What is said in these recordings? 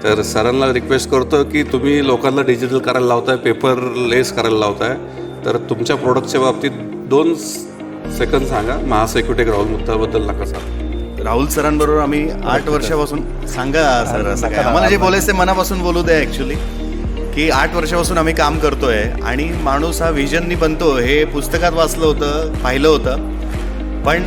तर सरांना रिक्वेस्ट करतो की तुम्ही लोकांना डिजिटल करायला लावताय, पेपरलेस करायला लावताय, तर तुमच्या प्रोडक्टच्या बाबतीत 2 सेकंद सांगा. महासिक्युरिटी राहुल मुत्ताबद्दल नका सांगा. राहुल सरांबरोबर आम्ही 8 वर्षापासून सांगा सर असं काय आम्हाला जे बोलायचं ते मनापासून बोलू द्या. ॲक्च्युली की 8 वर्षापासून आम्ही काम करतोय आणि माणूस हा व्हिजननी बनतो हे पुस्तकात वाचलं होतं, पाहिलं होतं, पण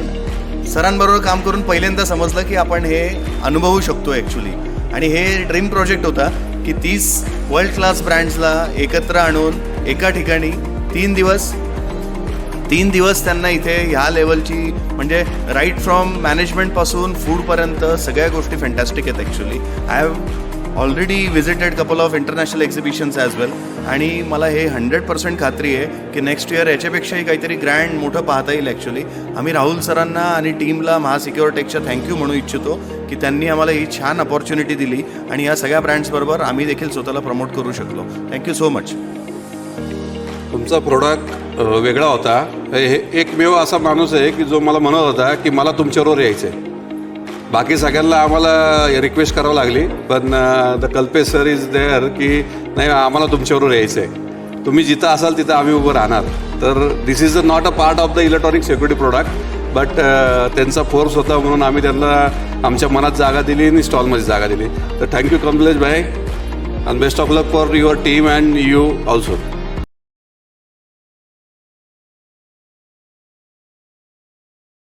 सरांबरोबर काम करून पहिल्यांदा समजलं की आपण हे अनुभवू शकतो ॲक्च्युली. आणि हे ड्रीम प्रोजेक्ट होता की 30 वर्ल्ड क्लास ब्रँड्सला एकत्र आणून एका ठिकाणी 3 दिवस त्यांना इथे ह्या लेवलची म्हणजे राईट फ्रॉम मॅनेजमेंटपासून फूडपर्यंत सगळ्या गोष्टी फॅन्टॅस्टिक आहेत actually. I have already visited couple of international exhibitions as well आणि मला हे 100% खात्री आहे की नेक्स्ट इयर याच्यापेक्षाही काहीतरी ग्रँड मोठं पाहता येईल ॲक्च्युली. आम्ही राहुल सरांना आणि टीमला महासिक्युरिटेकच्या थँक्यू म्हणू इच्छितो की त्यांनी आम्हाला ही छान अपॉर्च्युनिटी दिली आणि या सगळ्या ब्रँड्सबरोबर आम्ही देखील स्वतःला प्रमोट करू शकलो. Thank you so much. तुमचा प्रोडक्ट वेगळा होता. हे एकमेव असा माणूस आहे की जो मला म्हणत होता की मला तुमच्याबरोबर यायचं आहे. बाकी सगळ्यांना आम्हाला रिक्वेस्ट करावं लागली, पण the Kalpesh sir is there की नाही आम्हाला तुमच्याबरोबर यायचं आहे, तुम्ही जिथं असाल तिथं आम्ही उभं राहणार. तर this is not a part of the electronic security product, but त्यांचा फोर्स होता म्हणून आम्ही त्यांना आमच्या मनात जागा दिली आणि स्टॉलमध्ये जागा दिली. तर थँक्यू कमलेश भाई, and best of luck for your team and you also.